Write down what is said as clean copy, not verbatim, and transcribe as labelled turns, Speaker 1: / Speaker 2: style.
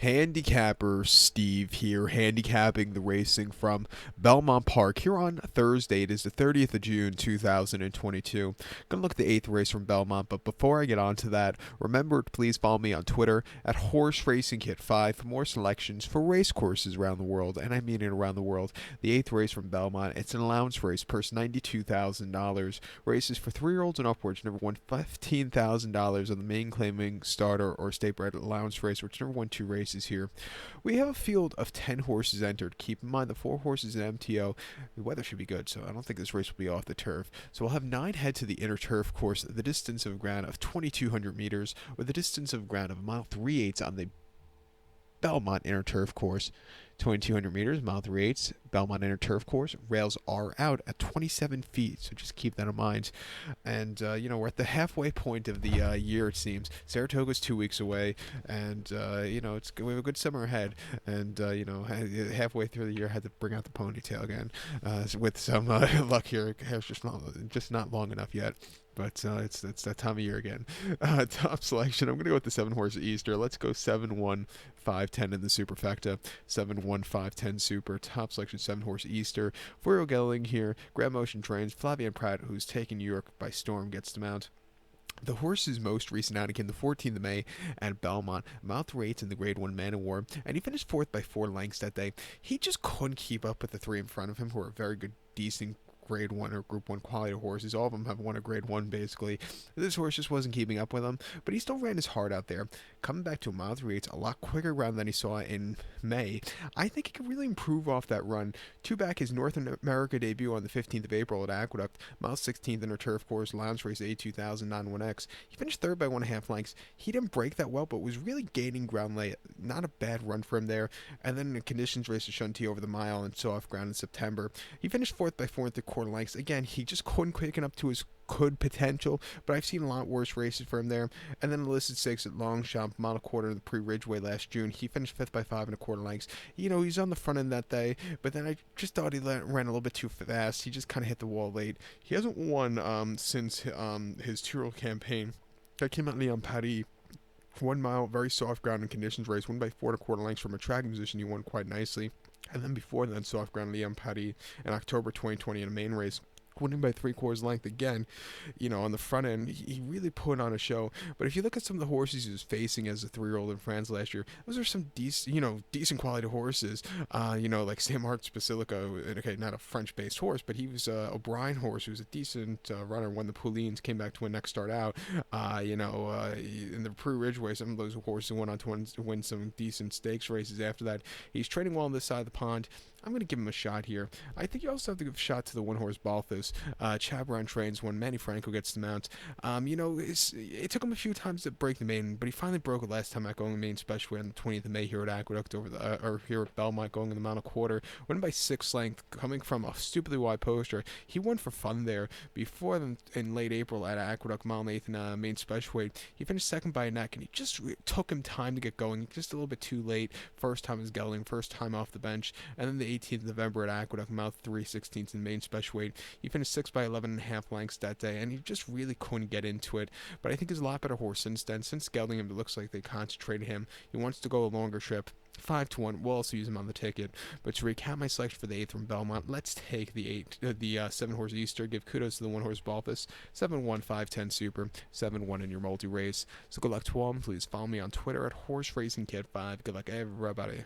Speaker 1: Handicapper Steve here, handicapping the racing from Belmont Park here on Thursday. It is the 30th of June, 2022. Gonna look at the 8th race from Belmont, but before I get on to that, remember to please follow me on Twitter at Horse Racing Kit 5 for more selections for race courses around the world, and I mean it around the world. The 8th race from Belmont, it's an allowance race, purse $92,000. Races for 3-year-olds and upwards, number one $15,000 on the main claiming starter or state bred allowance race, which number one 2 races here. We have a field of 10 horses entered. Keep in mind the 4 horses in MTO. The weather should be good, so I don't think this race will be off the turf. So we'll have 9 head to the inner turf course, the distance of ground of 2,200 meters, or the distance of ground of mile 3/8 on the Belmont Inner Turf Course. 2,200 meters, mile 3/8, Belmont Inner Turf Course. Rails are out at 27 feet, so just keep that in mind. And, we're at the halfway point of the year, it seems. Saratoga's 2 weeks away, and, we have a good summer ahead. And, halfway through the year, I had to bring out the ponytail again. With some luck here, hair's just not long enough yet. But it's that time of year again. Top selection. I'm going to go with the 7-horse Easter. Let's go 7-1-5-10 in the superfecta. 7-1-5-10 super. Top selection 7-horse Easter. 4-year-old gelding here. Grab motion trains. Flavian Pratt, who's taking New York by storm, gets the mount. The horse's most recent outing, the 14th of May at Belmont, mile 3/8 in the Grade 1 Man of War, and he finished 4th by 4 lengths that day. He just couldn't keep up with the 3 in front of him, who are very good, decent Grade 1 or Group 1 quality horses. All of them have won a Grade 1, basically. This horse just wasn't keeping up with him, but he still ran his heart out there. Coming back to a mile 3/8, a lot quicker round than he saw in May. I think he could really improve off that run. Two back his North America debut on the 15th of April at Aqueduct, mile 16th in a turf course, Lounge Race A2000 non-1X. He finished 3rd by 1.5 lengths. He didn't break that well, but was really gaining ground late. Not a bad run for him there. And then in the conditions race at Shunty over the mile and soft ground in September. He finished 4th by 4.75 lengths. Again, he just couldn't quicken up to his potential, but I've seen a lot worse races for him there. And then enlisted 6 at Longchamp, mile 1/4 in the pre-Ridgeway last June. He finished 5th by 5.25 lengths. He's on the front end that day, but then I just thought he ran a little bit too fast. He just kind of hit the wall late. He hasn't won since his Tyrrell campaign. That came out Leon Paris. 1 mile, very soft ground and conditions race, won by 4.25 lengths from a tracking position. He won quite nicely. And then before then, soft ground Leon Paris in October 2020 in a main race, winning by 3/4 length again. On the front end, he really put on a show. But if you look at some of the horses he was facing as a 3-year-old in France last year, those are some decent quality horses. Like St. Mark's Basilica. Okay, not a French-based horse, but he was a O'Brien horse who was a decent runner when the Poulines came back to win next start out. In the pre-Ridgeway, some of those horses went on to win some decent stakes races after that. He's training well on this side of the pond. I'm going to give him a shot here. I think you also have to give a shot to the 1-horse Balthus. Chaperon trains when Manny Franco gets the mount. It took him a few times to break the main, but he finally broke it last time at going the main special on the 20th of May here at Aqueduct here at Belmont, going in the mile 1/4. Went by 6 length, coming from a stupidly wide poster. He won for fun there. Before then, in late April at Aqueduct, mile 8th in main special weight, he finished 2nd by a neck, and he just took him time to get going. Just a little bit too late. First time as gelding, first time off the bench, and then the 18th of November at Aqueduct, mile 3/16 in main special weight. He finished 6th by 11.5 lengths that day, and he just really couldn't get into it. But I think he's a lot better horse since then. Since gelding him, it looks like they concentrated him. He wants to go a longer trip. 5-1. We'll also use him on the ticket. But to recap my selection for the 8th from Belmont, let's take the 7-horse Easter. Give kudos to the 1-horse Balthus. 7-1-5-10 super. 7-1 in your multi race. So good luck to all. Please follow me on Twitter at Horse Racing Kid 5. Good luck, everybody.